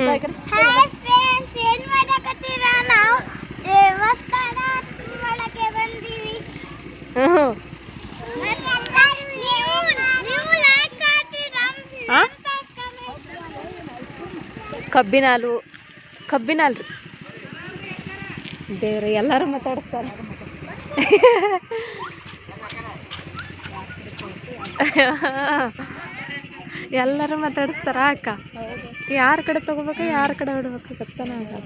Hi friends, ಏನು ಮಾಡಕತ್ತೀರಾ? ನಾವು ದೇವಸ್ಥಾನ ಒಳಗೆ ಬಂದೀವಿ. ನೀವು ಲೈಕ್ ಹಾಕಿರಾ? ಕಬ್ಬಿನಾಲು ರೀ ದೇವ್ರ ಎಲ್ಲರೂ ಮಾತಾಡಿಸ್ತಾರೆ. ಎಲ್ಲರೂ ಮಾತಾಡಿಸ್ತಾರ ಅಕ್ಕ. ಯಾರ ಕಡೆ ತಗೋಬೇಕು ಯಾರ ಕಡೆ ಹೊಡ್ಬೇಕು ಗೊತ್ತಾನೆ ಆಗಲ್ಲ.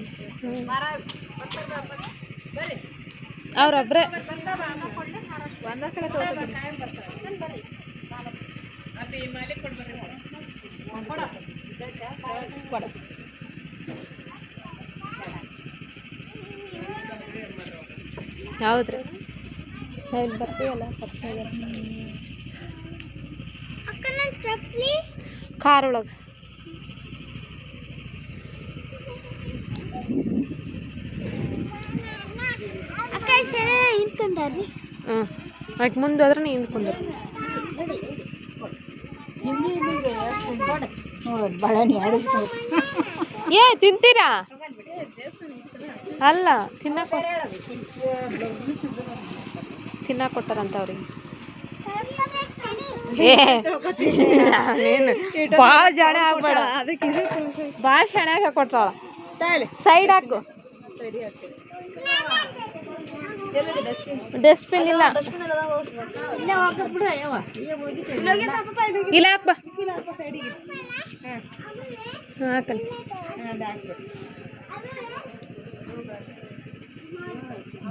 ಅವ್ರೊಬ್ರೆ ಒಂದ ಕಡೆ ಹೌದ್ರಿ ನಾವು ಬರ್ತೀವಲ್ಲ ಕಾರ್ ಒಳಗೆ. ಆಕೆ ಮುಂದೆ ಹೋದ್ರೆ ನೀ ಹಿಂದ್ಕೊಂಡ್ರಿ. ಏ ತಿಂತೀರಾ? ಅಲ್ಲ ತಿನ್ನಕ್ ಕೊಟ್ಟಾರಂತ ಅವ್ರಿಗೆ. ನೀನು ಭಾಳ ಜಾಣ ಆಗ್ಬೇಡ, ಭಾಳ ಶಾಣ್ಯಾಗ ಕೊಟ್ಟಾಳ. ಸೈಡ್ ಹಾಕು. ಡಸ್ಟ್ಬಿನ್ ಇಲ್ಲ, ಇಲ್ಲ ಹಾಕ್ ಬಾ. ಹಾಕಲ್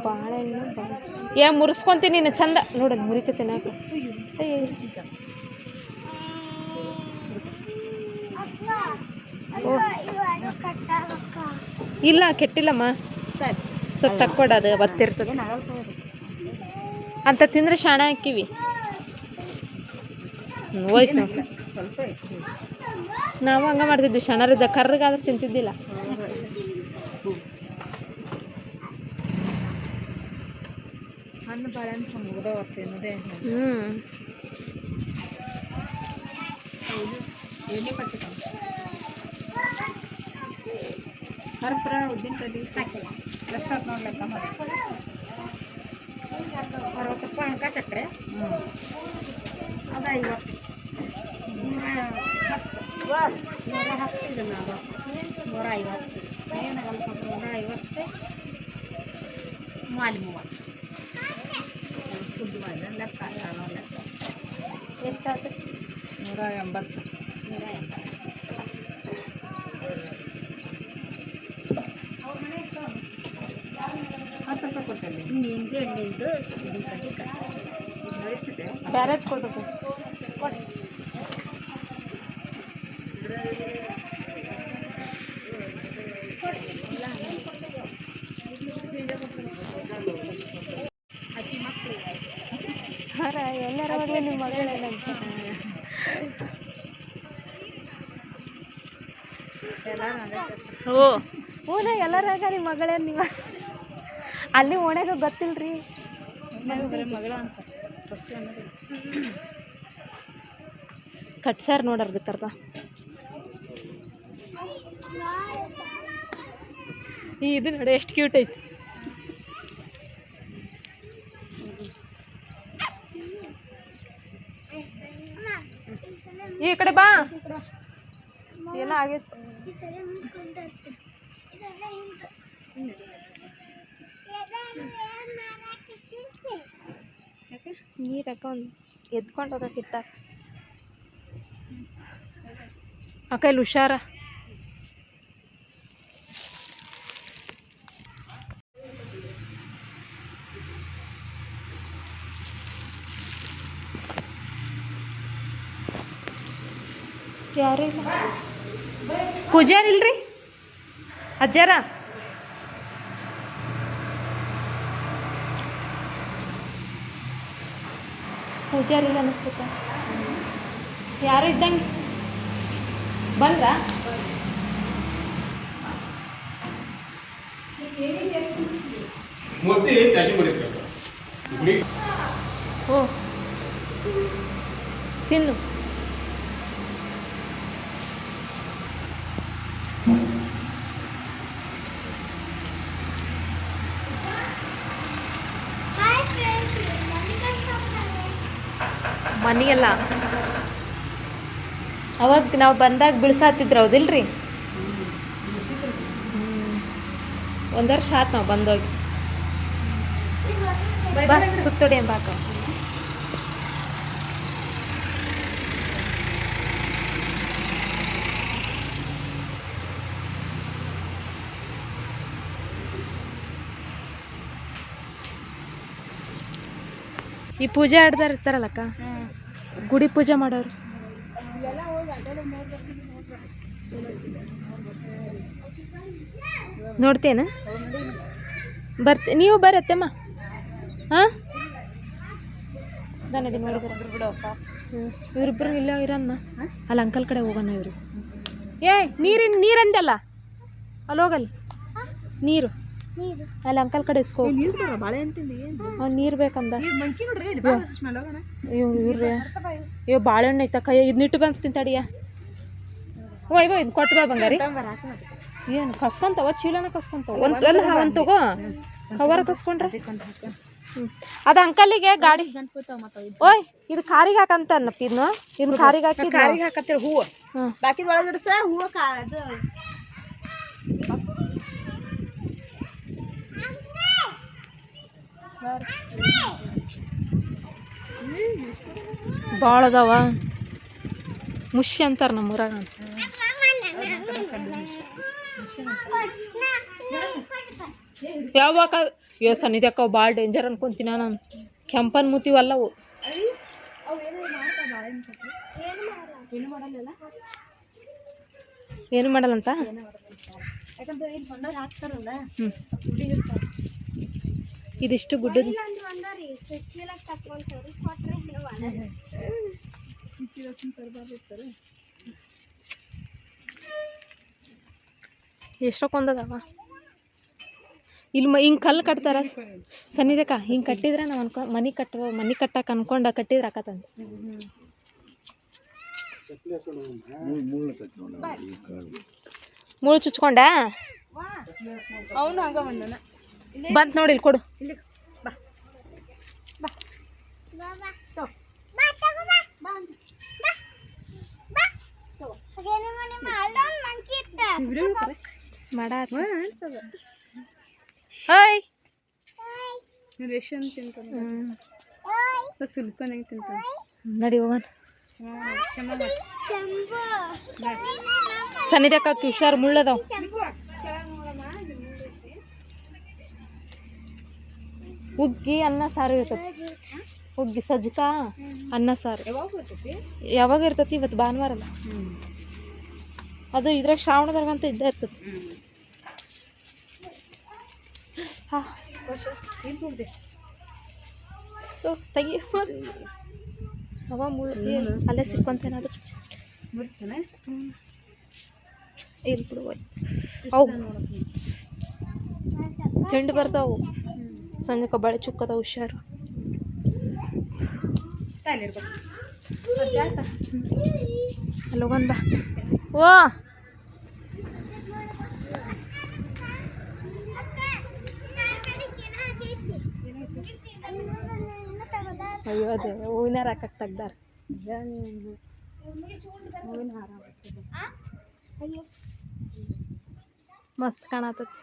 ಬಾಳೆಹಣ್ಣು ಮುರಿಸ್ಕೊಂತೀನಿ ನೀನು ಚಂದ ನೋಡಲ್ ಮುರಿಕತೀನಿ. ಹಾಕ ಇಲ್ಲ ಕೆಟ್ಟಿಲ್ಲಮ್ಮ, ಸ್ವಲ್ಪ ತಕ್ಕೊಡೋದು ಬತ್ತಿರ್ತದೆ ಅಂತ ತಿಂದ್ರೆ ಶಾಣ ಹಾಕಿವಿ. ಹೋಯ್ತು ನಾವು ನಾವು ಹಂಗ ಮಾಡ್ತಿದ್ವಿ ಶಣರಿದ್ದ. ಕರ್ರಗಾದ್ರೆ ತಿಂತಿದ್ದಿಲ್ಲ. ಸಕ್ಕರೆ ಅದ 150 ಮಾಲಿ 30 ಶುದ್ಧವಾದ ಲೆಕ್ಕ ಎಷ್ಟಾಯ್ತು? 180. 10 ರೂಪಾಯಿ ಕೊಟ್ಟಲ್ಲಿ ನಿಂಬೆ ಹಣ್ಣಿಂದು ಬ್ಯಾರೆದ್ ಕೊಟ್ಟು ಎಲ್ಲರ ಮದುವೆ ನಿಮ್ಮ ಮಗಳೇನಂತ. ಹೂನ ಎಲ್ಲರಾಗ ನಿಮ್ಮ ಮಗಳೇನು ನೀವು ಅಲ್ಲಿ ಓಣ್ಯಾಗ ಗೊತ್ತಿಲ್ರಿ ಮಗಳ ಅಂತ ಕಟ್ಸಾರ ನೋಡರ್ದು ಕರ್ದ. ಇದು ನೋಡಿ ಎಷ್ಟು ಕ್ಯೂಟ್ ಐತಿ. ಈ ಕಡೆ ಬಾ, ಎಲ್ಲ ಆಗೈತಿ. ನೀರು ಹಾಕೊಂಡು ಎದ್ಕೊಂಡು ಹೋಗಕ್ಕಿತ್ತ ಆ ಕೈಲಿ ಹುಷಾರ. ಯಾರು ಇಲ್ಲ, ಪೂಜಾರಿ ಇಲ್ರಿ ಅಜ್ಜಾರ. ಪೂಜಾರಿ ಇಲ್ಲ ಅನಿಸ್ತೈತ. ಯಾರು ಇದ್ದಂಗೆ ಬಂದ್ರ? ಓ ತಿನ್ನು. ಮನೆಯೆಲ್ಲ ಅವಾಗ ನಾವು ಬಂದಾಗ ಬಿಳ್ಸಾತಿದ್ರು ಹೌದಿಲ್ರಿ? ಒಂದು ವರ್ಷ ಆತು ನಾವು ಬಂದೋಗಿ. ಬಾ ಸುತ್ತೊಡಿ ಎಂಬಾಕ. ಈ ಪೂಜೆ ಆಡ್ದಾರ ಇರ್ತಾರಲ್ಲಕ್ಕ, ಗುಡಿ ಪೂಜೆ ಮಾಡೋರು. ನೋಡ್ತೇನ ನೀವು ಬರತ್ತಮ್ಮ. ಹಾಂ ನಡಿ ನೋಡಿ ಇವ್ರಿಬ್ರು ಇಲ್ಲ ಇರನ್ನ ಅಲ್ಲಿ ಅಂಕಲ್ ಕಡೆ ಹೋಗೋಣ. ಇವ್ರು ನೀರಂದಲ್ಲ ಅಲ್ಲಿ ಹೋಗಲ್ಲಿ ನೀರು ಅಲ್ಲಿ ಅಂಕಲ್ ಕಡೆ ಇಸ್ಕೋ. ನೀರು ಬೇಕಂದ ಇವ್ರಿ ಇವ್ ಬಾಳೆಹಣ್ಣು ಐತಕ್ಕ. ಇದನ್ನಿಟ್ಟು ಬಂದು ತಿಂತಾಡಿಯ. ಓಯ್ ಇದು ಕೊಟ್ಟು ಬಾ ಬಂಗಾರಿ. ಏನು ಕಸ್ಕೊಂತಾವ? ಚೀಲನ ಕಸ್ಕೊಂತಾವ. ಒಂದು ತಗೋ ಕವರ್ ಕಸ್ಕೊಂಡ್ರೆ. ಅದು ಅಂಕಲಿಗೆ ಗಾಡಿ. ಓಯ್ ಇದು ಕಾರಿಗೆ ಹಾಕಂತ ಅನ್ನಪ್ಪ. ಇದನ್ನ ಕಾರಿಗೆ ಹಾಕತ್ತಿರ ಹೂವು ಬಾಕಿದ ಒಳಗೆ ಇಡ್ಸ ಹೂವು ಅದು ಭಾಳ ಅದಾವ. ಮುಷ್ಯ ಅಂತಾರೆ ನಮ್ಮೂರಾಗ. ಯಾವಾಗ ಸನ್ನಿಧಿ ಭಾಳ ಡೇಂಜರ್ ಅನ್ಕೊಂತೀನಿ ನಾನು. ಕೆಂಪನ್ ಮೂತಿವಲ್ಲವು. ಏನು ಮಾಡಲ್ಲಂತ. ಇದಿಷ್ಟು ಗುಡ್ಡದ ಎಷ್ಟೊಂದದವ ಇಲ್ಲಿ. ಹಿಂಗೆ ಕಲ್ಲು ಕಟ್ತಾರ ಸನ್ನಿಧಕ್ಕ. ಹಿಂಗೆ ಕಟ್ಟಿದ್ರೆ ನಾವು ಮನೆ ಕಟ್ಟಕ್ಕೆ ಅನ್ಕೊಂಡು ಕಟ್ಟಿದ್ರೆ ಆಕತ್ತಂತ. ಮುಳ್ಳು ಚುಚ್ಕೊಂಡ ಅವನು ಹಂಗ ಬಂತ ನೋಡಿ. ಇಲ್ಲಿ ಕೊಡು. ಹಾಯ್ ರೇಷನ್ ತಿಂತಾನೆ. ಸುಲ್ಕೊಂಡಂಗೆ ತಿಂತಾನೆ. ನಡಿ ಹೋಗೋಣ. ಸನ್ನಿಧಕ್ಕ ಹುಷಾರು ಮುಳ್ಳದಾವ. ಹುಗ್ಗಿ ಅನ್ನ ಸಾರು ಇರ್ತತಿ. ಹುಗ್ಗಿ ಸಜ್ಜಕ ಅನ್ನ ಸಾರು ಯಾವಾಗ ಇರ್ತತಿ? ಇವತ್ತು ಭಾನುವಾರ ಅಲ್ಲ. ಅದು ಇದ್ರಾಗ ಶ್ರಾವಣದಾಗ ಇದ್ದೇ ಇರ್ತತಿ. ತೆಗಿ ಅವ ಮುಳ್ಳು ಅಲ್ಲೇ ಸಿಕ್ಕೊಂತೇನಾದ್ರು ಇಲ್ಲಿ ಬಿಡು. ಅವು ತಿಂಡಿ ಬರ್ತಾವು. ಸಂಜೆ ಕಬ್ಬಾಳೆ ಚುಕ್ಕದ ಹುಷಾರು. ಅಲ್ಲಿ ಹೋಗೋಣ ಬಾ. ಓ ಅಯ್ಯೋ ಅದೇ ಹೂವಿನ ಹಾರ ಹಾಕಕ್ಕೆ ತೆಗ್ದಾರ. ಹೂವಿನ ಹಾರ ಮಸ್ತ್ ಕಾಣತತಿ.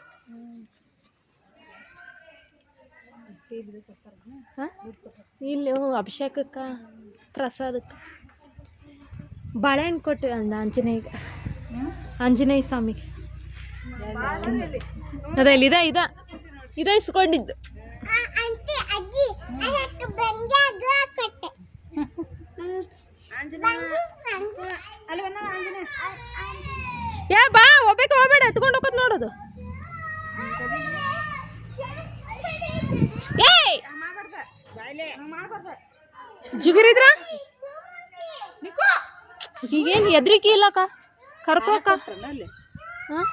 ಇಲ್ಲಿ ಅಭಿಷೇಕಕ್ಕೆ ಪ್ರಸಾದಕ್ಕೆ ಬಾಳೆಹಣ್ಣು ಕೊಟ್ಟು ಆಂಜನೇಯ ಸ್ವಾಮಿಗೆ. ಅದೇ ಇದ ಇಸ್ಕೊಂಡಿದ್ದು. ಯಾ ಬಾ ಒಬ್ಬಕ್ಕೆ ಹೋಗ್ಬೇಡ, ಎತ್ಕೊಂಡು ಹೋಗೋದು ನೋಡೋದು. ಏಯ್ ಜಿಗಿರಿದ್ರ ಈಗೇನು ಎದ್ರಿಕೆ ಇಲ್ಲಕ್ಕ. ಕರ್ಕೋಕ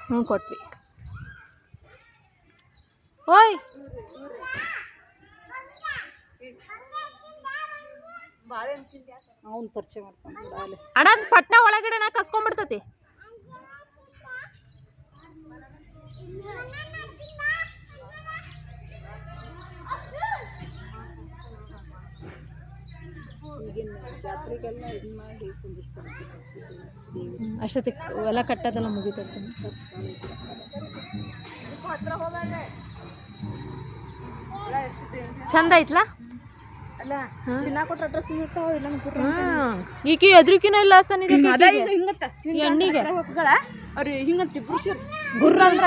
ಹ್ಞೂ ಕೊಟ್ವಿ. ಓಯ್ ಅವನು ಪರಿಚಯ ಮಾಡ್ಕೊಂಡು ಅಣ್ಣ ಪಟ್ನ ಒಳಗಡೆ ನಾ ಕಸ್ಕೊಂಡ್ಬಿಡ್ತತಿ. ಅಷ್ಟೊತ್ತಿಗೆ ಹೊಲ ಕಟ್ಟೋದೆಲ್ಲ ಮುಗಿತೈತೆ. ಚಂದ ಐತ್ಲಾ? ಅಲ್ಲ ದಿನ ಕೊಟ್ರ ಡ್ರೆಸ್ ಇರ್ತಾವ ಇಲ್ಲ ಈಕಿ ಎದ್ರಿಕಿನ ಇಲ್ಲ ಸನ್ನಿಧಿ ಎಣ್ಣಿಗೆ ಅವ್ರು ಹಿಂಗಂತ ಇಬ್ರು ಸೇರಿ ಗುರ್ರ ಅಂದ್ರ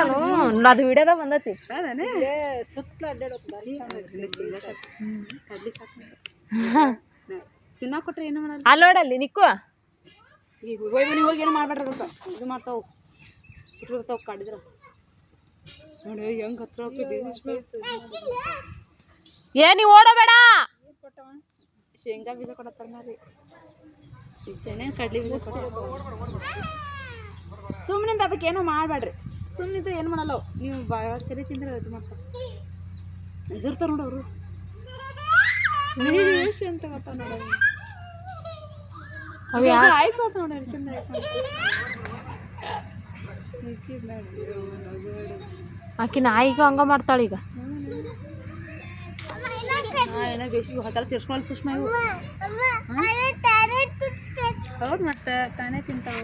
ಅದು ವಿಡಿಯೋದಾಗ ಬಂದೈತಿ. ಸುತ್ತಲ ತಿನ್ನ ಕೊಟ್ರೆ ಏನು ಮಾಡಲ್ಲ. ಅಲ್ಲೋಡಲ್ಲಿ ನಿಕ್ಕು ಈಗ ಹೋಯ್ ಮನೆ ಹೋಗಿ ಏನು ಮಾಡ್ಬೇಡ್ರಿ ಅಂತ ಇದು ಮಾಡ್ತಾವು ಚಿಟ್ಟಿರ್ತಾವ ಕಾಡಿದ್ರ ನೋಡಿ ಹೆಂಗ್ ಹತ್ರ ಏನಿ ಓಡಬೇಡ. ಶೇಂಗಾ ಬೀಜ ಕೊಡತ್ತಾರ ರೀ ಏನೇನು ಕಡ್ಲಿ ಬೀಜ ಸುಮ್ಮನಿಂದ ಅದಕ್ಕೆ ಏನೋ ಮಾಡಬೇಡ್ರಿ. ಸುಮ್ಮನಿದ್ರೆ ಏನು ಮಾಡಲ್ಲ ನೀವು ತೆರೆ ತಿಂದ್ರೆ ಇದು ಮಾಡ್ತಾವ ಎದುರ್ತಾರ ನೋಡೋರು ಅಂತ ಗೊತ್ತಾವ ನೋಡೋರು ಆಯ್ತು ನೋಡ್ರಿ ಚಂದ ಆಕಿ ನಾಯಿಗೂ ಹಂಗ ಮಾಡ್ತಾಳ ಈಗ. ಏನೋ ಬೇಸಿಗೆ ಹೊತ್ತಾರ ಸೇರ್ಸ್ಕೊಳ್ಳಿ ಸುಷ್ಮಾ ಇವು ಹೌದು ಮತ್ತೆ ತಾನೇ ತಿಂತಾವ.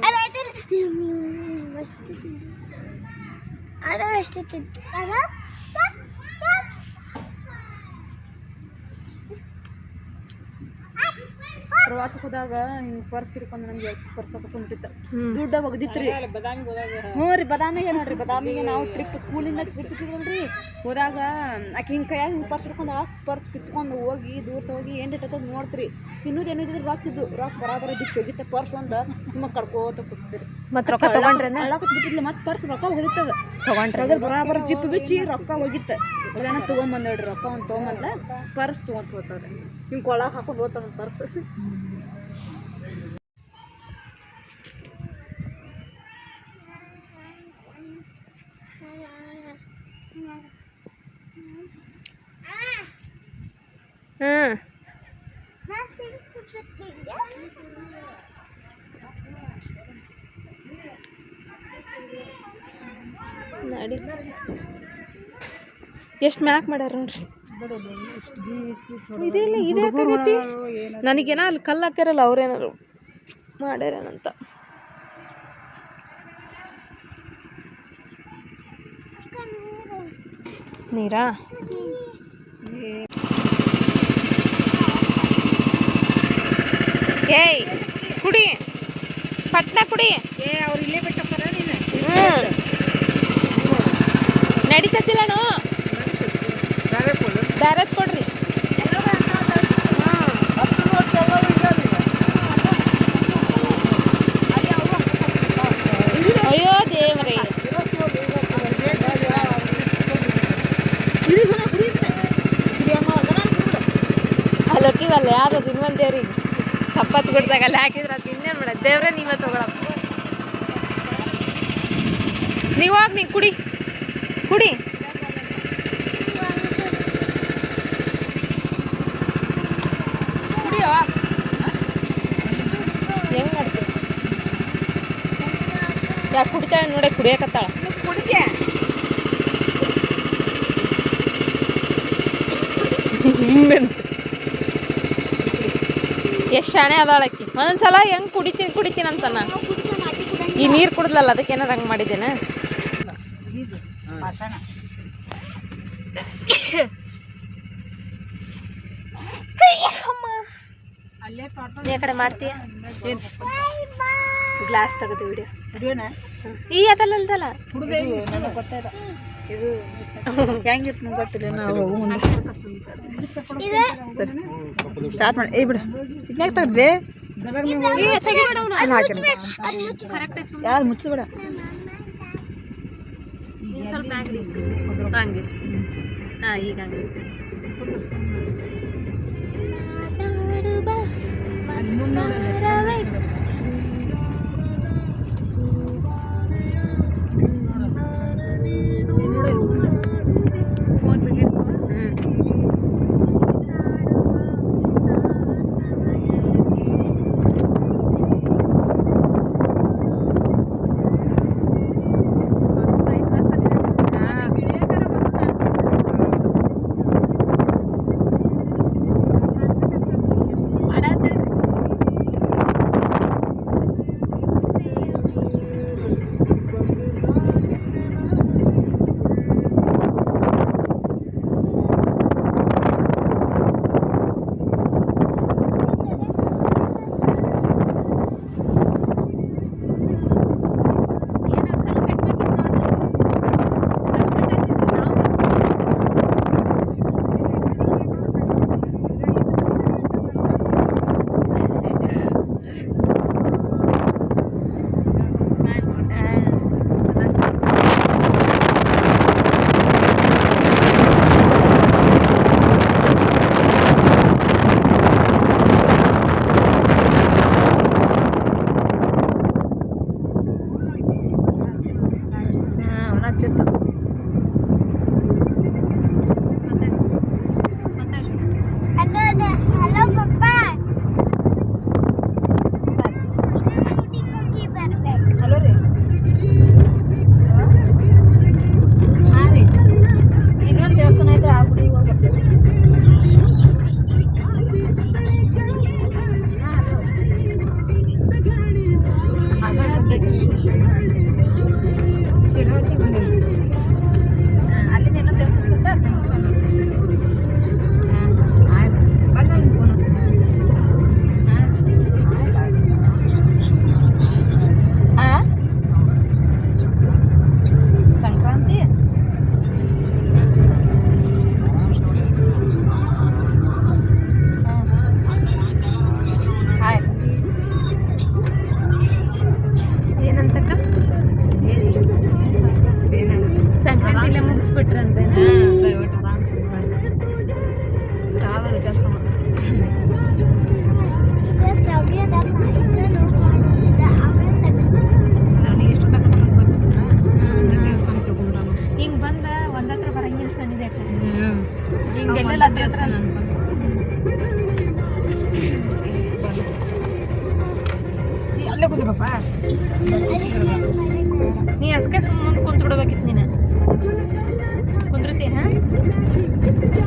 ಪ್ರವಾಸಕ್ಕೆ ಹೋದಾಗ ಹಿಂಗೆ ಪರ್ಸ್ ಹಿಡ್ಕೊಂಡು ನಮ್ಗೆ ಪರ್ಸ್ ಹಾಕೊಂಡ್ಬಿಟ್ಟಿತ್ತು ದುಡ್ಡ ಒಗದಿತ್ರಿ. ಹ್ಞೂ ರೀ ಬದಾಮಿಗೆ ನೋಡ್ರಿ ಬದಾಮಿಗೆ ನಾವು ಟ್ರಿಪ್ ಸ್ಕೂಲಿಂದ ಟ್ರಿಪ್ ಇಟ್ಟಿದ್ವಲ್ರಿ ಹೋದಾಗ ಆಕೆ ಹಿಂಗೆ ಕೈಯಾಗ ಹಿಂಗೆ ಪರ್ಸ್ ಹಿಡ್ಕೊಂಡು ಪರ್ಸ್ ಕಿತ್ಕೊಂಡು ಹೋಗಿ ದೂರ ಹೋಗಿ ಏನು ರೇಟ್ ಆಗ್ತದೆ ನೋಡ್ತೀರಿ. ಇನ್ನೂದು ಏನಿದ್ರು ರಾಕ್ ಇದ್ದು ರಾಕ್ ಬರಾಬರ ಬಿಚ್ಚಿ ಹೋಗಿತ್ತೆ ಪರ್ಸ್ ಒಂದು ಸುಮ್ಮ ಕಡ್ಕೋತ ಕೂತಿರಿ. ಮತ್ತೆ ರೊಕ್ಕ ತಗೊಂಡ್ರೆ ಬಿಟ್ಟಿದ್ಲಿ ಮತ್ತೆ ಪರ್ಸ್ ರೊಕ್ಕ ಹೋಗಿತ್ತದ ತಗೊಂಡ್ರೆ ಬರಾಬರ ಜಿಪ್ ಬಿಚ್ಚಿ ರೊಕ್ಕ ಹೋಗಿತ್ತು. ಅದೇನ ತೊಗೊಂಬಂದ್ ನೋಡ್ರಿ ರೊಕ್ಕ ಒಂದು ತೊಗೊಂಬಂದ ಪರ್ಸ್ ತೊಗೊಂತ ಹೋಗ್ತಾವ್ರಿ ಹಿಂಗೆ ಕೊಳಗೆ ಹಾಕೊಂಡು ಹೋಗ್ತಾವ ಪರ್ಸ್. ನಡಿ ಎಷ್ಟು ಮ್ಯಾಕ್ ಮಾಡ್ಯಾರ ನೋಡ್ರಿ. ಇದಿಲ್ಲ ಇದೇ ರೀತಿ ನನಗೇನ ಅಲ್ಲಿ ಕಲ್ಲು ಹಾಕ್ಯಾರಲ್ಲ ಅವ್ರೇನಾರು ಮಾಡ್ಯಾರೇನಂತ. ನೀರಾ ಏಯ್ ಕುಡಿ ಪಟ್ನ ಕುಡಿ. ಅವ್ರು ಇಲ್ಲೇ ಬಿಟ್ಟಪ್ಪಾರ ನೀನು ನಡೀತತಿಲ್ಲಣ ಬ್ಯಾರದ್ ಕೊಡ್ರಿ. ಅಯ್ಯೋ ದೇವ್ರಿ ಅಲ್ಲೋಕಿವಲ್ಲ ಯಾವ್ದು ಇನ್ನೊಂದು ದೇವ್ರಿಗೆ ಕಪ್ಪತ್ತು ಬಿಡ್ದಾಗ ಅಲ್ಲಿ ಹಾಕಿದ್ರೆ ಅದು ಇನ್ನೇನು ಮಾಡ ದೇವ್ರೆ ನೀವೇ ತಗೊಳಪ್ಪ. ನೀವಾಗ ನೀ ಕುಡಿ ಕುಡಿ. ಹೆಂಗ್ ಮಾಡ್ತೀವಿ ಯಾಕೆ ಕುಡಿತಾಳೆ ನೋಡಿ ಕುಡಿಯಕತ್ತಾಳ ಕುಡಿಕೆ ಎಷ್ಟು ಶಾಣೆ ಅದಾಳಕ್ಕಿ. ಒಂದೊಂದ್ಸಲ ಹೆಂಗೆ ಕುಡಿತೀನಿ ಅಂತಾನ. ಈ ನೀರು ಕುಡಿದ್ಲಲ್ಲ ಅದಕ್ಕೆ ಏನಾರು ಹಂಗೆ ಮಾಡಿದ್ದೇನೆ. ನೀ ಆ ಕಡೆ ಮಾಡ್ತೀಯ ಗ್ಲಾಸ್ ತೆಗೆದು ವಿಡಿಯೋ ಈ ಅದಲ್ಲದಲ್ಲ ಗೊತ್ತಾಯ್ತ ಇದು ಹೆಂಗಿರ್ತ ಗೊತ್ತಿಲ್ಲ. ನಾವು ಸ್ಟಾರ್ಟ್ ಮಾಡಿ ಏ ಬಿಡು ಇದ್ಯಾಕೆ ತೆಗ್ದೆ ಯಾರು ಮುಚ್ಚಬೇಡ ಸ್ವಲ್ಪ ಹಂಗೆ ಹಾಂ ಈಗ ಹಂಗೆ ಇಲ್ಲೇ ಮುಗಿಸ್ಬಿಟ್ರಂತೆ ಜಾಸ್ತಿ ಎಷ್ಟು ಹಿಂಗೆ ಬಂದ ಒಂದತ್ರ ಬರಂಗಿಲ್ಲ ಸನ್ನಿದೆ ಹಿಂಗೆಲ್ಲ ದೇವಸ್ಥಾನ ಅಲ್ಲೇ ಕೂತಿರಪ್ಪ ನೀ ಅದಕ್ಕೆ ಸುಮ್ಮನೆ ಕುಂತ್ಬಿಡ್ಬೇಕಿತ್ತು ನೀನು ಕುಂದ್ರತಿ ಹಾಂ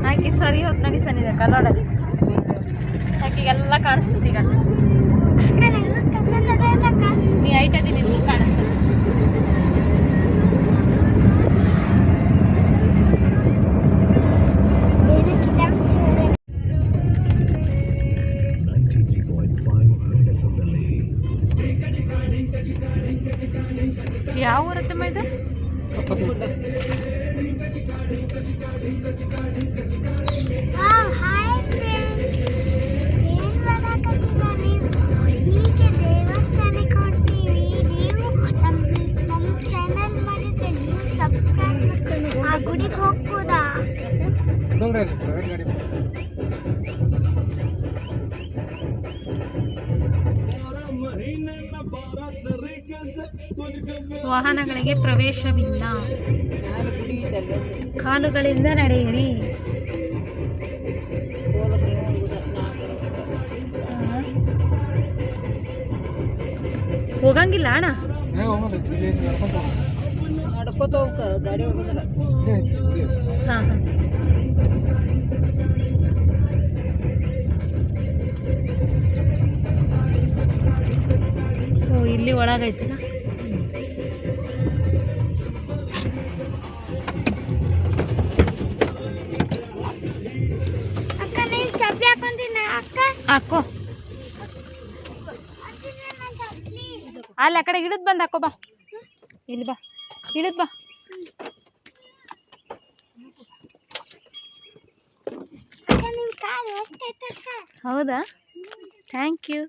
ಆಕೆ ಸರಿ ಹೊತ್ತು ನಡಿ ಸನ್ನಿದೆ ಕಲ್ಲೋಡಲ್ಲಿ ಆಕೆಗೆಲ್ಲ ಕಾಣಿಸ್ತೈತಿ ಈಗ ನೀ ಐಟ್ ಅದಿ ನಿನ್ಗೂ ಕಾಣಿಸ್ತದೆ ಯಾವ ಊರತ್ತಮ್ಮ ಇದು ದೇವಸ್ಥಾನಕ್ಕೆ ಹೊಂಟೀವಿ. ನೀವು ನಮ್ಮ ಚಾನಲ್ ಮಾಡಿದ್ರೆ ನೀವು ಸಬ್ಸ್ಕ್ರೈಬ್ ಮಾಡ್ಕೊಂಡು ಆ ಗುಡಿಗೆ ಹೋಗ್ಬೋದಾ? ವಾಹನಗಳಿಗೆ ಪ್ರವೇಶವಿಲ್ಲ, ಕಾಲುಗಳಿಂದ ನಡೆಯಿರಿ. ಹೋಗಂಗಿಲ್ಲ ಅಣ್ಣ, ನಡ್ಕೋತ ಗಾಡಿ ಹೋಗೋದಿಲ್ಲ. ಹಾಂ ಹಾಂ ಓ ಇಲ್ಲಿ ಒಳಗೈತಿಲ್ಲ. ಅಕ್ಕ ನೀವು ಚಪ್ಪಲಿ ಹಾಕೊಂತೀನ ಅಕ್ಕ? ಹಾಕೋ ಅಲ್ಲಿ ಆ ಕಡೆ ಹಿಡಿದು ಬಂದು ಹಾಕೋ ಬಾ. ಇಲ್ಲಿ ಬಾ, ಹಿಡಿದು ಬಾ. ಅಕ್ಕ ನಿಮ್ಮ ಕಾಲು ಹೊಸ್ತೈತೆ ಅಕ್ಕ. ಹೌದಾ, ಥ್ಯಾಂಕ್ ಯು.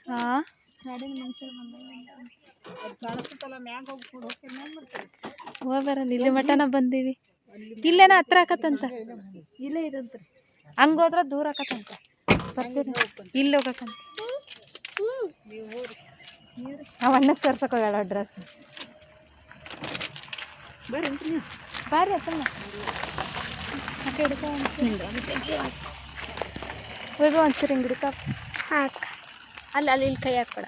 ಹಾಂ ಹೋಗ್ಬರಲ್ಲ, ಇಲ್ಲಿ ಮಟನ ಬಂದೀವಿ. ಇಲ್ಲೇನ ಹತ್ರ ಆಕತ್ತಂತ, ಇಲ್ಲೇ ಇದಂತ ಹಂಗೋದ್ರ ದೂರ ಆಕತ್ತಂತ. ಬರ್ತೀರಿ ಇಲ್ಲಿ ಹೋಗಕ್ಕಂತ. ನಾವು ಅಣ್ಣಕ್ಕೆ ತೋರ್ಸಕ್ಕೆ ಹೋಗೋಣ ಡ್ರೆಸ್. ಬರ್ರಿ ನೀವು ಬಾರಿ ಅತ್ತಮ್ಮ ಹೋಗೋ ಒಂದ್ಸರಿ ಹಿಂಗೆ ಹಿಡ್ಕ ಹಾಕ ಅಲ್ಲಿ ಅಲ್ಲಿ ಇಲ್ಲಿ ಕೈ ಹಾಕ್ಬೇಡ,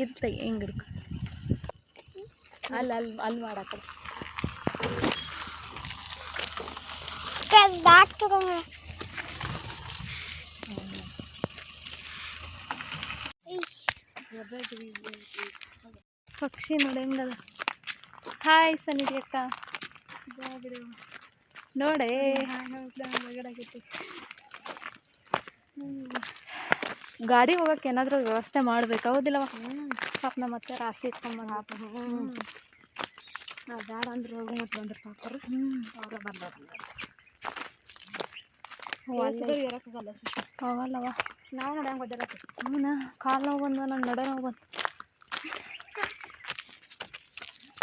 ಇದು ತೆಗಿ ಹಿಂಗೆ ಹಿಡ್ಕ. ಅಲ್ಲಿ ಅಲ್ಲಿ ಅಲ್ಲಿ ಮಾಡಾಕ ಬ್ಯಾಗ್ ತಗೊಂಡ ಪಕ್ಷಿ ನೋಡಿ ಹೆಂಗದ. ಹಾಯ್ ಸನ್ನಿಧಿ ಅಕ್ಕ, ನೋಡೇ ಗಾಡಿ ಹೋಗಕ್ಕೆ ಏನಾದರೂ ವ್ಯವಸ್ಥೆ ಮಾಡ್ಬೇಕು, ಹೌದಿಲ್ಲವ? ಪಾಪ ನಮ್ಮ ಮತ್ತೆ ರಾಸಿ ಇಟ್ಕೊಂಬಂದು ನಾವು ಬೇಡ ಅಂದ್ರೆ ಹೋಗಿ ಮತ್ತು ಬಂದ್ರೆ ಪಾಪರು ಅವ್ರ ಬಂದವ್ರು ಇರೋಕ್ಕಾಗಲ್ಲ. ಹೋಗಲ್ಲವ ನಾವು ನೋಡಿ ಹೆಂಗೆ ಓದಿರತ್ತೆ. ಹ್ಞೂ ಕಾಲು ನೋವು ಬಂದು ನನ್ನ ನಡೆ ನೋವು ಬಂತು.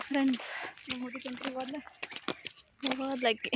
ಫ್ರೆಂಡ್ಸ್ ನಮ್ಮ ಹುಡುಗಿ ಹೋದ್ಲ ಹೋದ್ಲಕ್ಕೆ